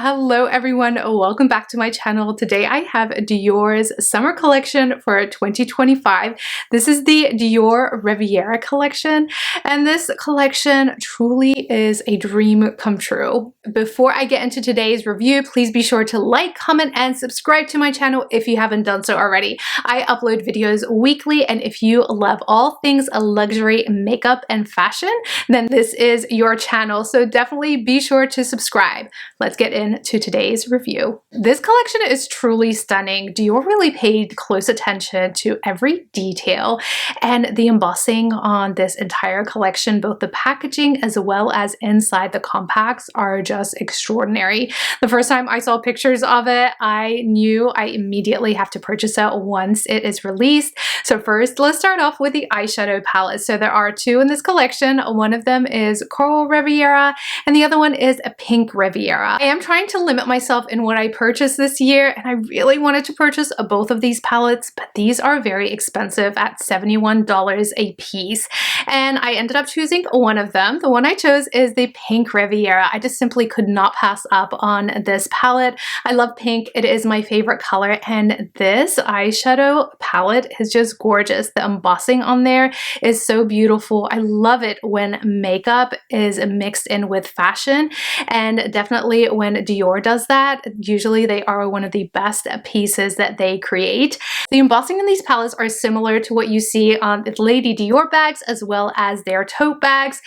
Hello everyone, welcome back to my channel. Today I have Dior's summer collection for 2025. This is the Dior Riviera collection, and this collection truly is a dream come true. Before I get into today's review, please be sure to like, comment, and subscribe to my channel if you haven't done so already. I upload videos weekly, and if you love all things luxury, makeup, and fashion, then this is your channel, so definitely be sure to subscribe. Let's get into today's review. This collection is truly stunning. Dior really paid close attention to every detail, and the embossing on this entire collection, both the packaging as well as inside the compacts, are just extraordinary. The first time I saw pictures of it, I knew I immediately have to purchase it once it is released. So first, let's start off with the eyeshadow palette. So there are two in this collection. One of them is Coral Riviera, and the other one is a Pink Riviera. I am trying to limit myself in what I purchased this year, and I really wanted to purchase both of these palettes, but these are very expensive at $71 a piece, and I ended up choosing one of them. The one I chose is the Pink Riviera. I just simply could not pass up on this palette. I love pink. It is my favorite color, and this eyeshadow palette is just gorgeous. The embossing on there is so beautiful. I love it when makeup is mixed in with fashion, and definitely when Dior does that, usually they are one of the best pieces that they create. The embossing in these palettes are similar to what you see on the Lady Dior bags as well as their tote bags,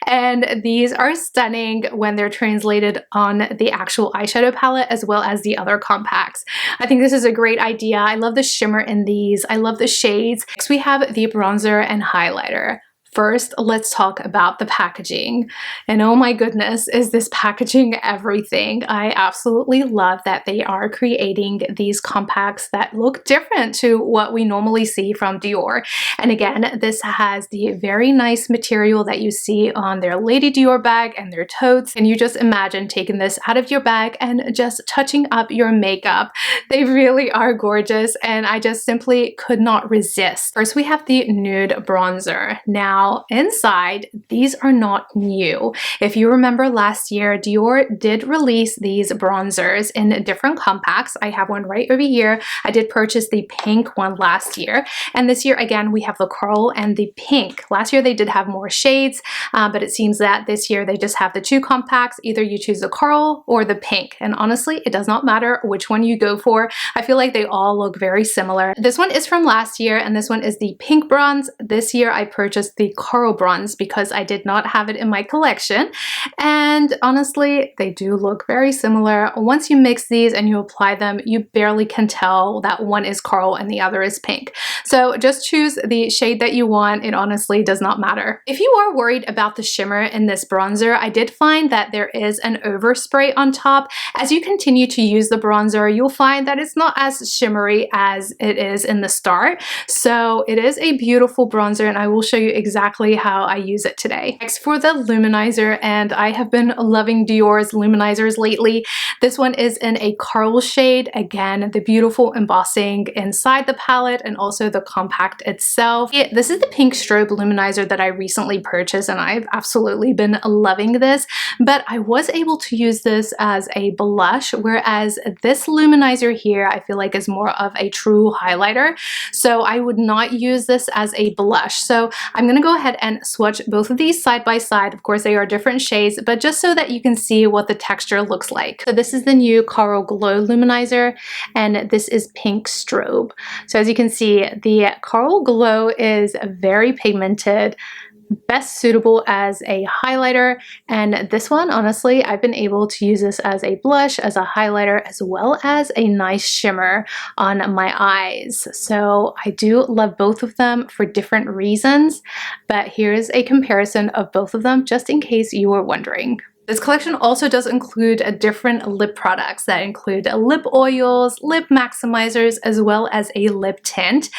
and these are stunning when they're translated on the actual eyeshadow palette as well as the other compacts. I think this is a great idea. I love the shimmer in these. I love the shades. Next we have the bronzer and highlighter. First, let's talk about the packaging. And oh my goodness, is this packaging everything? I absolutely love that they are creating these compacts that look different to what we normally see from Dior. And again, this has the very nice material that you see on their Lady Dior bag and their totes. And you just imagine taking this out of your bag and just touching up your makeup. They really are gorgeous, and I just simply could not resist. First, we have the nude bronzer. Now, inside, these are not new. If you remember last year, Dior did release these bronzers in different compacts. I have one right over here. I did purchase the pink one last year, and this year again we have the coral and the pink. Last year they did have more shades, but it seems that this year they just have the two compacts. Either you choose the coral or the pink, and honestly it does not matter which one you go for. I feel like they all look very similar. This one is from last year, and this one is the pink bronze. This year I purchased the coral bronze because I did not have it in my collection, and honestly they do look very similar. Once you mix these and you apply them, you barely can tell that one is coral and the other is pink. So just choose the shade that you want. It honestly does not matter. If you are worried about the shimmer in this bronzer, I did find that there is an overspray on top. As you continue to use the bronzer, you'll find that it's not as shimmery as it is in the start. So it is a beautiful bronzer, and I will show you exactly how I use it today. Next, for the luminizer, and I have been loving Dior's luminizers lately. This one is in a coral shade. Again, the beautiful embossing inside the palette and also the compact itself. This is the pink strobe luminizer that I recently purchased, and I've absolutely been loving this, but I was able to use this as a blush, whereas this luminizer here I feel like is more of a true highlighter, so I would not use this as a blush. So I'm gonna go ahead and swatch both of these side by side. Of course they are different shades, but just so that you can see what the texture looks like. So this is the new Coral Glow Luminizer, and this is Pink Strobe. So as you can see, the Coral Glow is very pigmented, best suitable as a highlighter, and this one, honestly, I've been able to use this as a blush, as a highlighter, as well as a nice shimmer on my eyes. So I do love both of them for different reasons, but here's a comparison of both of them just in case you were wondering. This collection also does include different lip products that include lip oils, lip maximizers, as well as a lip tint.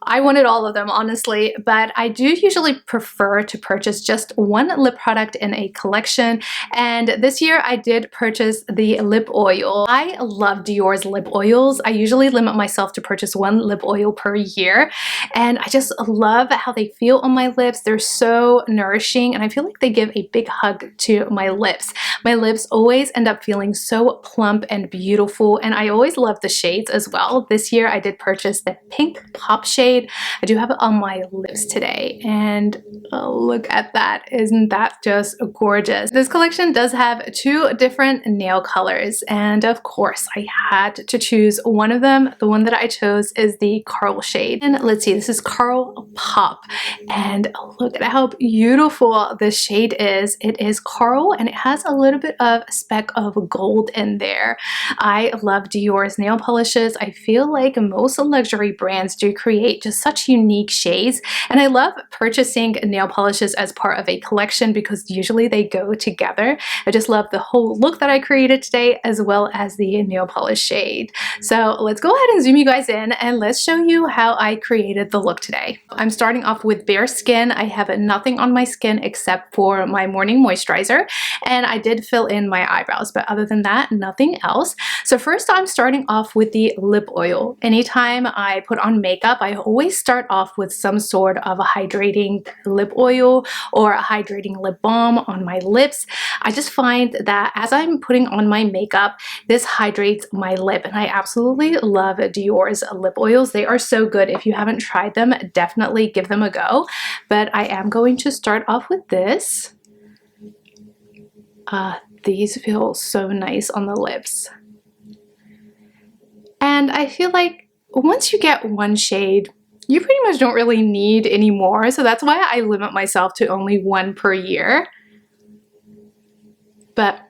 I wanted all of them, honestly, but I do usually prefer to purchase just one lip product in a collection, and this year I did purchase the lip oil. I love Dior's lip oils. I usually limit myself to purchase one lip oil per year, and I just love how they feel on my lips. They're so nourishing, and I feel like they give a big hug to my lips. My lips always end up feeling so plump and beautiful, and I always love the shades as well. This year I did purchase the Pink Pop shade. I do have it on my lips today, and oh, look at that. Isn't that just gorgeous? This collection does have two different nail colors, and of course I had to choose one of them. The one that I chose is the Coral shade. And let's see, this is Coral Pop, and look at how beautiful this shade is. It is coral and it has a little bit of a speck of gold in there. I love Dior's nail polishes. I feel like most luxury brands do create just such unique shades, and I love purchasing nail polishes as part of a collection because usually they go together. I just love the whole look that I created today as well as the nail polish shade. So let's go ahead and zoom you guys in and let's show you how I created the look today. I'm starting off with bare skin. I have nothing on my skin except for my morning moisturizer, and I did fill in my eyebrows, but other than that, nothing else. So first I'm starting off with the lip oil. Anytime I put on makeup, I always start off with some sort of a hydrating lip oil or a hydrating lip balm on my lips. I just find that as I'm putting on my makeup, this hydrates my lip, and I absolutely love Dior's lip oils. They are so good. If you haven't tried them, definitely give them a go. But I am going to start off with this. These feel so nice on the lips. And I feel like once you get one shade, you pretty much don't really need any more. So that's why I limit myself to only one per year. But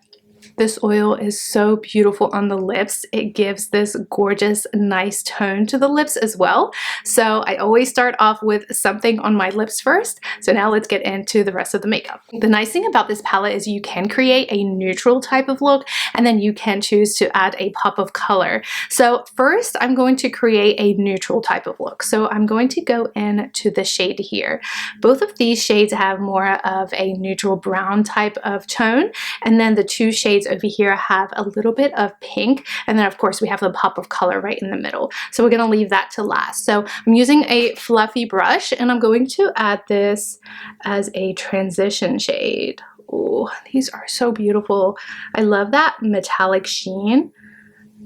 this oil is so beautiful on the lips. It gives this gorgeous, nice tone to the lips as well. So I always start off with something on my lips first. So now let's get into the rest of the makeup. The nice thing about this palette is you can create a neutral type of look, and then you can choose to add a pop of color. So first I'm going to create a neutral type of look. So I'm going to go into the shade here. Both of these shades have more of a neutral brown type of tone, and then the two shades over here have a little bit of pink, and then of course we have the pop of color right in the middle. So we're going to leave that to last. So I'm using a fluffy brush, and I'm going to add this as a transition shade. Oh, these are so beautiful. I love that metallic sheen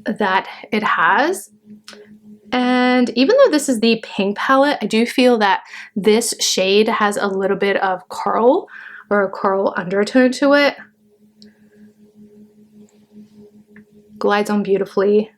that it has. And even though this is the pink palette, I do feel that this shade has a little bit of coral or a coral undertone to it. Glides on beautifully.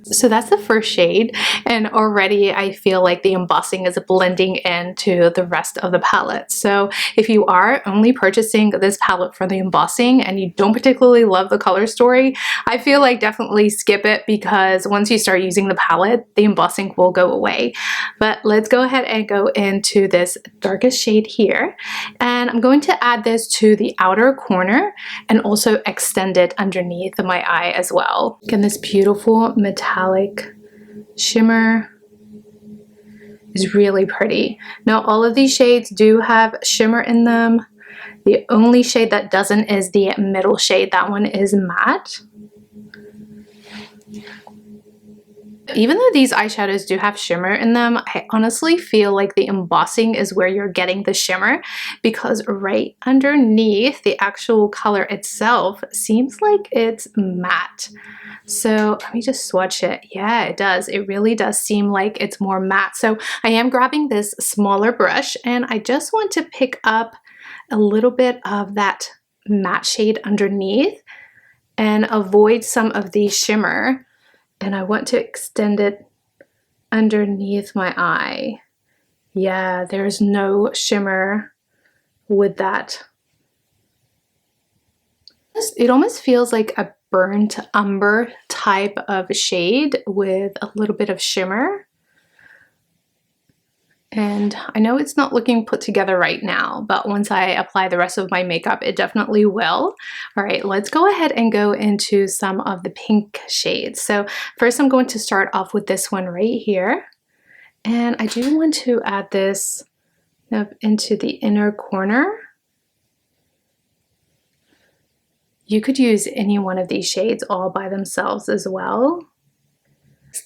So that's the first shade, and already I feel like the embossing is blending into the rest of the palette. So if you are only purchasing this palette for the embossing and you don't particularly love the color story, I feel like definitely skip it, because once you start using the palette, the embossing will go away. But let's go ahead and go into this darkest shade here, and I'm going to add this to the outer corner and also extend it underneath my eye as well. Again, this beautiful metallic shimmer is really pretty. Now all of these shades do have shimmer in them. The only shade that doesn't is the middle shade. That one is matte. Even though these eyeshadows do have shimmer in them, I honestly feel like the embossing is where you're getting the shimmer, because right underneath the actual color itself seems like it's matte. So let me just swatch it. Yeah, it does. It really does seem like it's more matte. So I am grabbing this smaller brush, and I just want to pick up a little bit of that matte shade underneath and avoid some of the shimmer. And I want to extend it underneath my eye. Yeah, there's no shimmer with that. It almost feels like a burnt umber type of shade with a little bit of shimmer. And I know it's not looking put together right now, but once I apply the rest of my makeup, it definitely will. All right, let's go ahead and go into some of the pink shades. So first I'm going to start off with this one right here. And I do want to add this up into the inner corner. You could use any one of these shades all by themselves as well.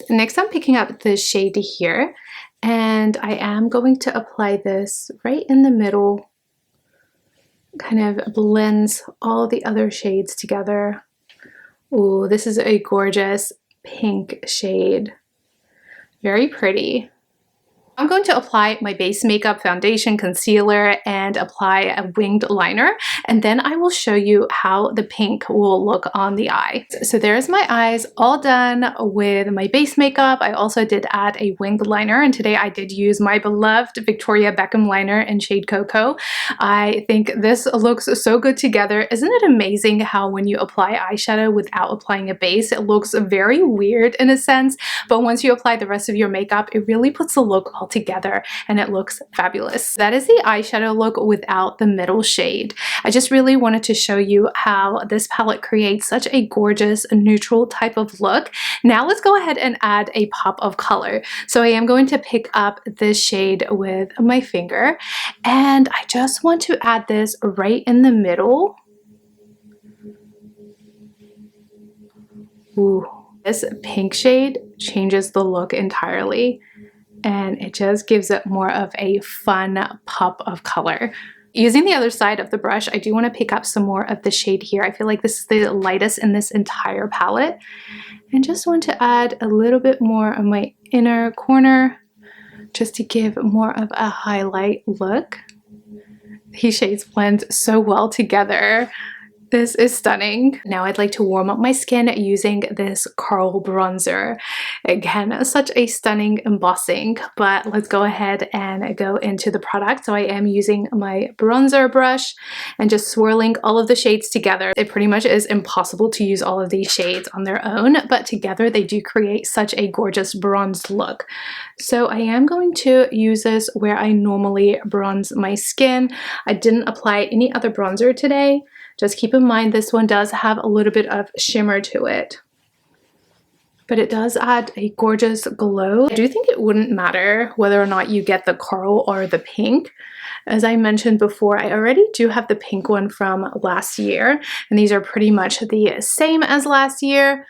Next, I'm picking up this shade here, and I am going to apply this right in the middle kind of blends all the other shades together. Ooh, this is a gorgeous pink shade. Very pretty. I'm going to apply my base makeup, foundation, concealer, and apply a winged liner, and then I will show you how the pink will look on the eye. So there's my eyes all done with my base makeup. I also did add a winged liner, and today I did use my beloved Victoria Beckham liner in shade Cocoa. I think this looks so good together. Isn't it amazing how when you apply eyeshadow without applying a base, it looks very weird in a sense, but once you apply the rest of your makeup, it really puts the look all together and it looks fabulous. That is the eyeshadow look without the middle shade. I just really wanted to show you how this palette creates such a gorgeous neutral type of look. Now let's go ahead and add a pop of color. So I am going to pick up this shade with my finger, and I just want to add this right in the middle. Ooh, this pink shade changes the look entirely, and it just gives it more of a fun pop of color. Using the other side of the brush, I do want to pick up some more of the shade here. I feel like this is the lightest in this entire palette, and just want to add a little bit more of my inner corner just to give more of a highlight look. These shades blend so well together. This is stunning. Now I'd like to warm up my skin using this Curl bronzer. Again, such a stunning embossing, but let's go ahead and go into the product. So I am using my bronzer brush and just swirling all of the shades together. It pretty much is impossible to use all of these shades on their own, but together they do create such a gorgeous bronzed look. So I am going to use this where I normally bronze my skin. I didn't apply any other bronzer today. Just keep in mind this one does have a little bit of shimmer to it, but it does add a gorgeous glow. I do think it wouldn't matter whether or not you get the coral or the pink. As I mentioned before, I already do have the pink one from last year, and these are pretty much the same as last year.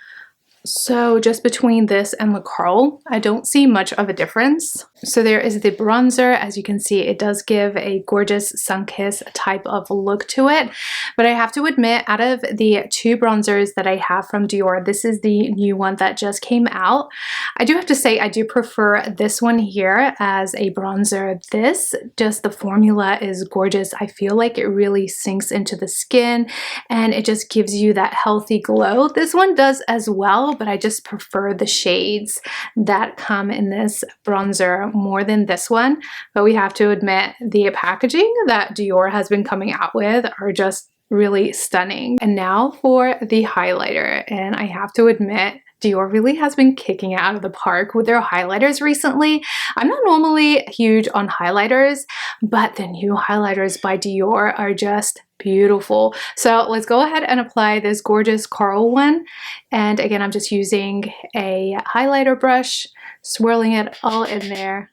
So just between this and the coral, I don't see much of a difference. So there is the bronzer. As you can see, it does give a gorgeous sun-kissed type of look to it. But I have to admit, out of the two bronzers that I have from Dior, this is the new one that just came out. I do have to say I do prefer this one here as a bronzer. This, just the formula is gorgeous. I feel like it really sinks into the skin and it just gives you that healthy glow. This one does as well, but I just prefer the shades that come in this bronzer more than this one. But we have to admit, the packaging that Dior has been coming out with are just really stunning. And now for the highlighter, and I have to admit, Dior really has been kicking it out of the park with their highlighters recently. I'm not normally huge on highlighters, but the new highlighters by Dior are just beautiful. So let's go ahead and apply this gorgeous coral one. And again, I'm just using a highlighter brush, swirling it all in there.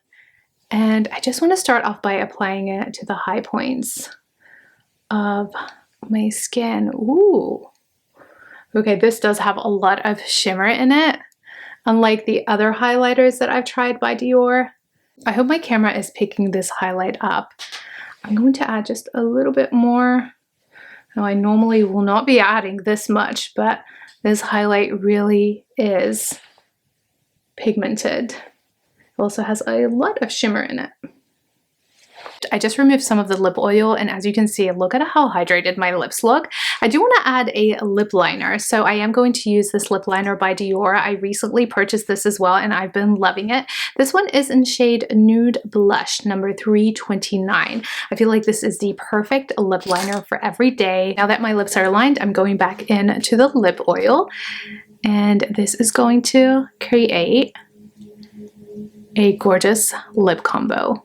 And I just want to start off by applying it to the high points of my skin. Ooh. Okay, this does have a lot of shimmer in it, unlike the other highlighters that I've tried by Dior. I hope my camera is picking this highlight up. I'm going to add just a little bit more. Now, I normally will not be adding this much, but this highlight really is pigmented. It also has a lot of shimmer in it. I just removed some of the lip oil, and as you can see, look at how hydrated my lips look. I do want to add a lip liner, so I am going to use this lip liner by Dior. I recently purchased this as well, and I've been loving it. This one is in shade Nude Blush, number 329. I feel like this is the perfect lip liner for every day. Now that my lips are lined, I'm going back into the lip oil, and this is going to create a gorgeous lip combo.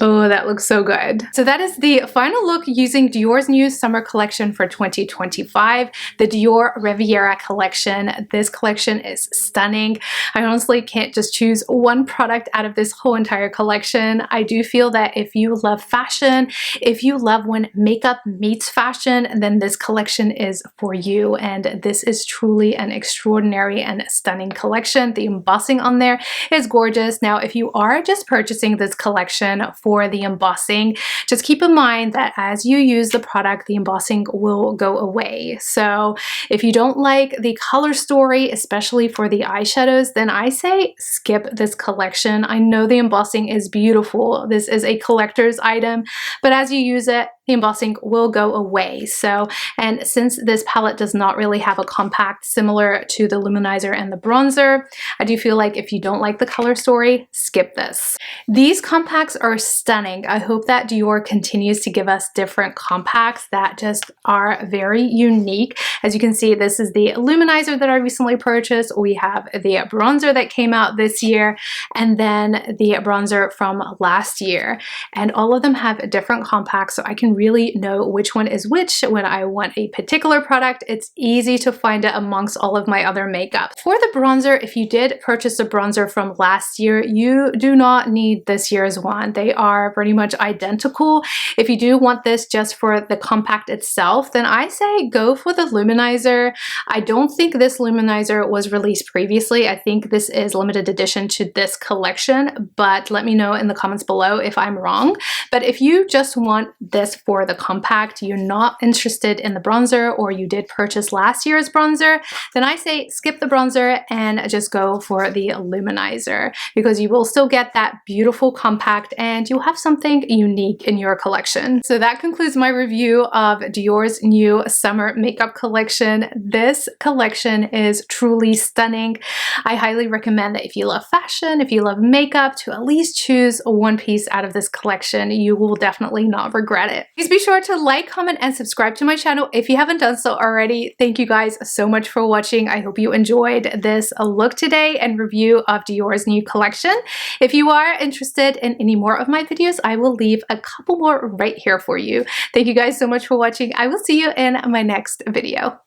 Oh, that looks so good. So that is the final look using Dior's new summer collection for 2025, the Dior Riviera collection. This collection is stunning. I honestly can't just choose one product out of this whole entire collection. I do feel that if you love fashion, if you love when makeup meets fashion, then this collection is for you. And this is truly an extraordinary and stunning collection. The embossing on there is gorgeous. Now, if you are just purchasing this collection for the embossing, just keep in mind that as you use the product, the embossing will go away. So if you don't like the color story, especially for the eyeshadows, then I say skip this collection. I know the embossing is beautiful. This is a collector's item, but as you use it, the embossing will go away. So, and since this palette does not really have a compact similar to the Luminizer and the bronzer, I do feel like if you don't like the color story, skip this. These compacts are stunning. I hope that Dior continues to give us different compacts that just are very unique. As you can see, this is the Luminizer that I recently purchased. We have the bronzer that came out this year, and then the bronzer from last year. And all of them have different compacts, so I can really know which one is which when I want a particular product. It's easy to find it amongst all of my other makeup. For the bronzer, if you did purchase a bronzer from last year, you do not need this year's one. They are pretty much identical. If you do want this just for the compact itself, then I say go for the Luminizer. I don't think this Luminizer was released previously. I think this is limited edition to this collection, but let me know in the comments below if I'm wrong. But if you just want this for the compact, you're not interested in the bronzer, or you did purchase last year's bronzer, then I say skip the bronzer and just go for the Luminizer, because you will still get that beautiful compact and you'll have something unique in your collection. So that concludes my review of Dior's new summer makeup collection. This collection is truly stunning. I highly recommend that if you love fashion, if you love makeup, to at least choose one piece out of this collection. You will definitely not regret it. Please be sure to like, comment, and subscribe to my channel if you haven't done so already. Thank you guys so much for watching. I hope you enjoyed this look today and review of Dior's new collection. If you are interested in any more of my videos, I will leave a couple more right here for you. Thank you guys so much for watching. I will see you in my next video.